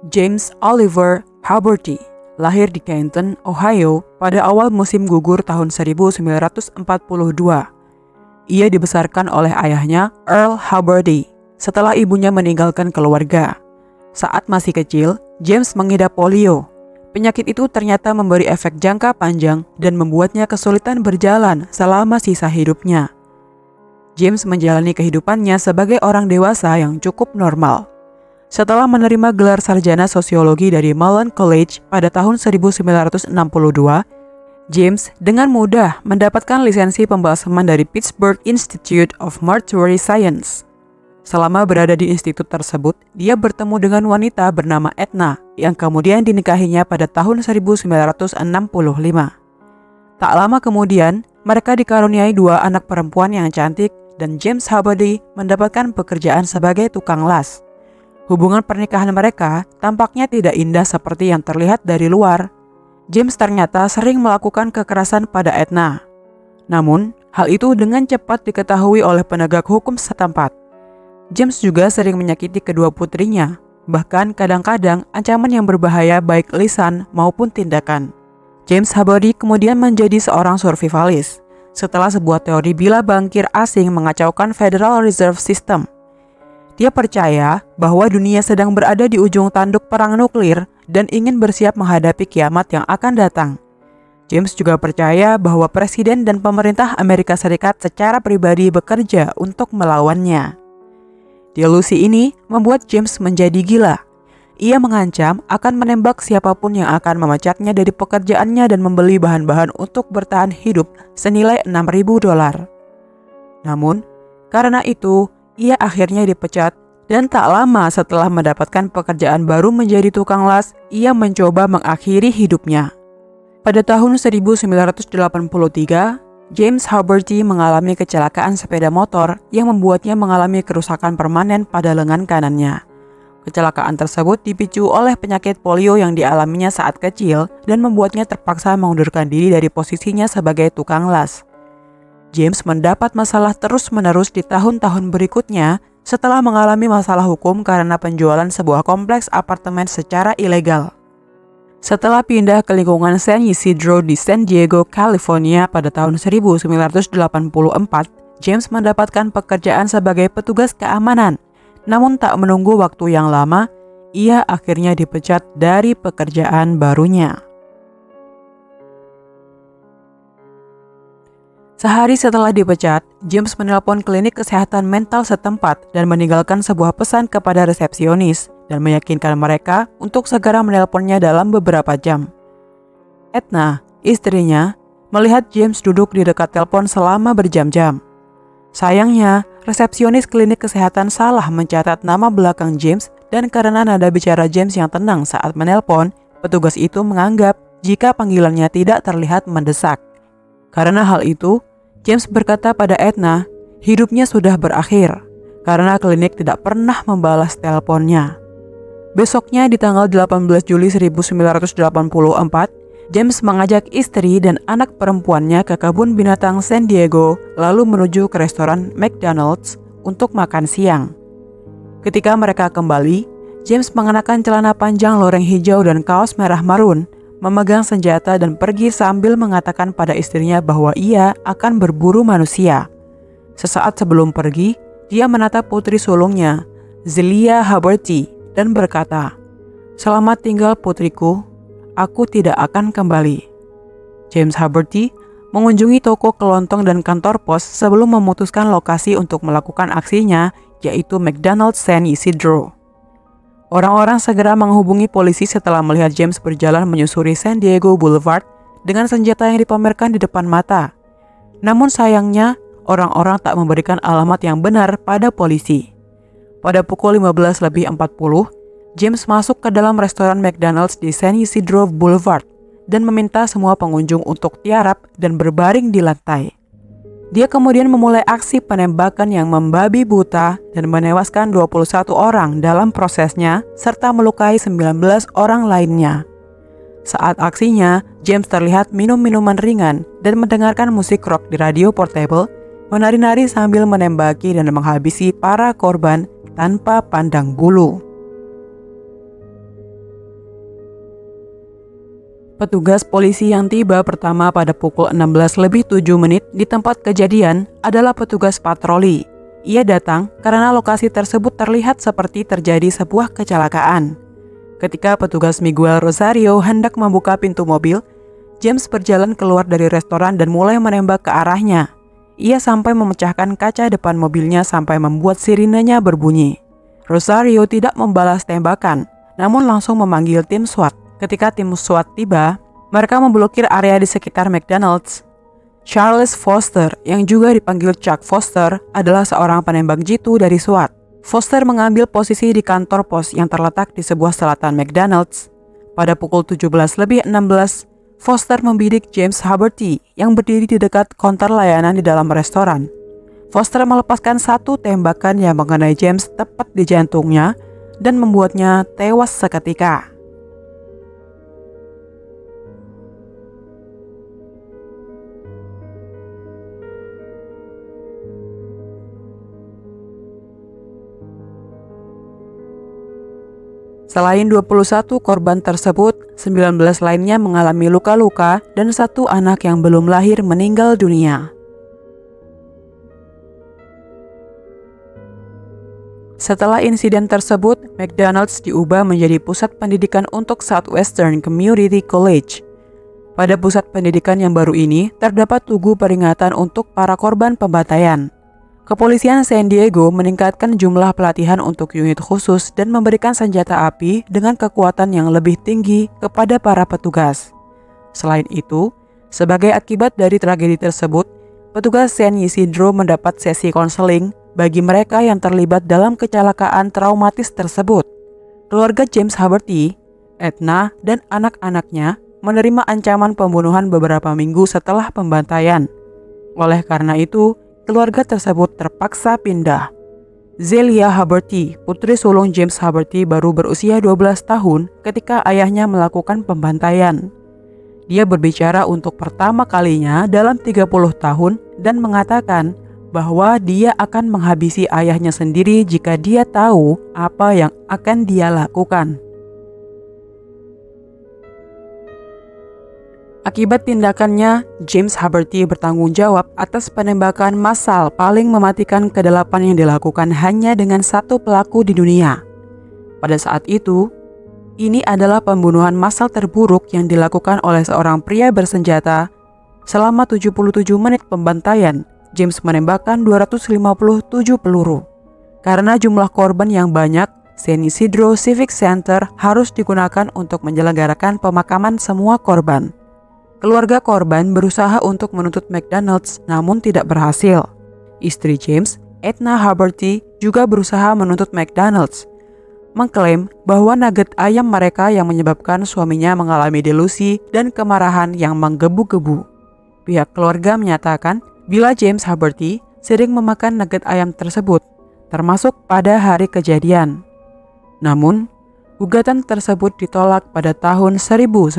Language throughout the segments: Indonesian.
James Oliver Haberty lahir di Canton, Ohio pada awal musim gugur tahun 1942. Ia dibesarkan oleh ayahnya, Earl Haberty, setelah ibunya meninggalkan keluarga. Saat masih kecil, James mengidap polio. Penyakit itu ternyata memberi efek jangka panjang dan membuatnya kesulitan berjalan selama sisa hidupnya. James menjalani kehidupannya sebagai orang dewasa yang cukup normal. Setelah menerima gelar sarjana sosiologi dari Malone College pada tahun 1962, James dengan mudah mendapatkan lisensi pembalsaman dari Pittsburgh Institute of Mortuary Science. Selama berada di institut tersebut, dia bertemu dengan wanita bernama Edna yang kemudian dinikahinya pada tahun 1965. Tak lama kemudian, mereka dikaruniai 2 anak perempuan yang cantik dan James Haberty mendapatkan pekerjaan sebagai tukang las. Hubungan pernikahan mereka tampaknya tidak indah seperti yang terlihat dari luar. James ternyata sering melakukan kekerasan pada Edna. Namun, hal itu dengan cepat diketahui oleh penegak hukum setempat. James juga sering menyakiti kedua putrinya, bahkan kadang-kadang ancaman yang berbahaya baik lisan maupun tindakan. James Haberty kemudian menjadi seorang survivalis setelah sebuah teori bila bankir asing mengacaukan Federal Reserve System. Dia percaya bahwa dunia sedang berada di ujung tanduk perang nuklir dan ingin bersiap menghadapi kiamat yang akan datang. James juga percaya bahwa presiden dan pemerintah Amerika Serikat secara pribadi bekerja untuk melawannya. Delusi ini membuat James menjadi gila. Ia mengancam akan menembak siapapun yang akan memecatnya dari pekerjaannya dan membeli bahan-bahan untuk bertahan hidup senilai $6.000. Namun, karena itu, ia akhirnya dipecat dan tak lama setelah mendapatkan pekerjaan baru menjadi tukang las, ia mencoba mengakhiri hidupnya. Pada tahun 1983, James Haberty mengalami kecelakaan sepeda motor yang membuatnya mengalami kerusakan permanen pada lengan kanannya. Kecelakaan tersebut dipicu oleh penyakit polio yang dialaminya saat kecil dan membuatnya terpaksa mengundurkan diri dari posisinya sebagai tukang las. James mendapat masalah terus-menerus di tahun-tahun berikutnya setelah mengalami masalah hukum karena penjualan sebuah kompleks apartemen secara ilegal. Setelah pindah ke lingkungan San Isidro di San Diego, California pada tahun 1984, James mendapatkan pekerjaan sebagai petugas keamanan. Namun tak menunggu waktu yang lama, ia akhirnya dipecat dari pekerjaan barunya. Sehari setelah dipecat, James menelpon klinik kesehatan mental setempat dan meninggalkan sebuah pesan kepada resepsionis dan meyakinkan mereka untuk segera menelponnya dalam beberapa jam. Edna, istrinya, melihat James duduk di dekat telepon selama berjam-jam. Sayangnya, resepsionis klinik kesehatan salah mencatat nama belakang James dan karena nada bicara James yang tenang saat menelpon, petugas itu menganggap jika panggilannya tidak terlihat mendesak. Karena hal itu, James berkata pada Edna, hidupnya sudah berakhir karena klinik tidak pernah membalas teleponnya. Besoknya di tanggal 18 Juli 1984, James mengajak istri dan anak perempuannya ke kebun binatang San Diego lalu menuju ke restoran McDonald's untuk makan siang. Ketika mereka kembali, James mengenakan celana panjang loreng hijau dan kaos merah marun, memegang senjata dan pergi sambil mengatakan pada istrinya bahwa ia akan berburu manusia. Sesaat sebelum pergi, dia menatap putri sulungnya, Zelia Haberty, dan berkata, "Selamat tinggal putriku, aku tidak akan kembali." James Haberty mengunjungi toko kelontong dan kantor pos sebelum memutuskan lokasi untuk melakukan aksinya, yaitu McDonald's San Isidro. Orang-orang segera menghubungi polisi setelah melihat James berjalan menyusuri San Diego Boulevard dengan senjata yang dipamerkan di depan mata. Namun sayangnya, orang-orang tak memberikan alamat yang benar pada polisi. Pada pukul 15.40, James masuk ke dalam restoran McDonald's di San Isidro Boulevard dan meminta semua pengunjung untuk tiarap dan berbaring di lantai. Dia kemudian memulai aksi penembakan yang membabi buta dan menewaskan 21 orang dalam prosesnya serta melukai 19 orang lainnya. Saat aksinya, James terlihat minum minuman ringan dan mendengarkan musik rock di radio portable, menari-nari sambil menembaki dan menghabisi para korban tanpa pandang bulu. Petugas polisi yang tiba pertama pada pukul 16:07 di tempat kejadian adalah petugas patroli. Ia datang karena lokasi tersebut terlihat seperti terjadi sebuah kecelakaan. Ketika petugas Miguel Rosario hendak membuka pintu mobil, James berjalan keluar dari restoran dan mulai menembak ke arahnya. Ia sampai memecahkan kaca depan mobilnya sampai membuat sirinenya berbunyi. Rosario tidak membalas tembakan, namun langsung memanggil tim SWAT. Ketika tim SWAT tiba, mereka memblokir area di sekitar McDonald's. Charles Foster, yang juga dipanggil Chuck Foster, adalah seorang penembak jitu dari SWAT. Foster mengambil posisi di kantor pos yang terletak di sebuah selatan McDonald's. Pada pukul 17:16, Foster membidik James Haberty yang berdiri di dekat konter layanan di dalam restoran. Foster melepaskan satu tembakan yang mengenai James tepat di jantungnya dan membuatnya tewas seketika. Selain 21 korban tersebut, 19 lainnya mengalami luka-luka dan satu anak yang belum lahir meninggal dunia. Setelah insiden tersebut, McDonald's diubah menjadi pusat pendidikan untuk Southwestern Community College. Pada pusat pendidikan yang baru ini, terdapat tugu peringatan untuk para korban pembantaian. Kepolisian San Diego meningkatkan jumlah pelatihan untuk unit khusus dan memberikan senjata api dengan kekuatan yang lebih tinggi kepada para petugas. Selain itu, sebagai akibat dari tragedi tersebut, petugas San Isidro mendapat sesi konseling bagi mereka yang terlibat dalam kecelakaan traumatis tersebut. Keluarga James Haberty, Edna, dan anak-anaknya menerima ancaman pembunuhan beberapa minggu setelah pembantaian. Oleh karena itu, keluarga tersebut terpaksa pindah. Zelia Haberty, putri sulung James Haberty, baru berusia 12 tahun ketika ayahnya melakukan pembantaian. Dia berbicara untuk pertama kalinya dalam 30 tahun dan mengatakan bahwa dia akan menghabisi ayahnya sendiri jika dia tahu apa yang akan dia lakukan. Akibat tindakannya, James Haberty bertanggung jawab atas penembakan massal paling mematikan ke-8 yang dilakukan hanya dengan satu pelaku di dunia. Pada saat itu, ini adalah pembunuhan massal terburuk yang dilakukan oleh seorang pria bersenjata. Selama 77 menit pembantaian, James menembakkan 257 peluru. Karena jumlah korban yang banyak, San Isidro Civic Center harus digunakan untuk menyelenggarakan pemakaman semua korban. Keluarga korban berusaha untuk menuntut McDonald's namun tidak berhasil. Istri James, Edna Haberty, juga berusaha menuntut McDonald's, mengklaim bahwa nugget ayam mereka yang menyebabkan suaminya mengalami delusi dan kemarahan yang menggebu-gebu. Pihak keluarga menyatakan bila James Haberty sering memakan nugget ayam tersebut, termasuk pada hari kejadian. Namun, gugatan tersebut ditolak pada tahun 1987.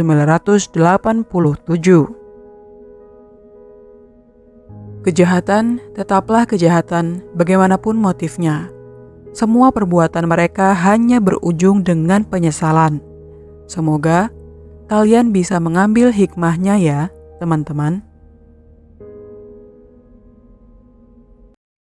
Kejahatan tetaplah kejahatan bagaimanapun motifnya. Semua perbuatan mereka hanya berujung dengan penyesalan. Semoga kalian bisa mengambil hikmahnya ya, teman-teman.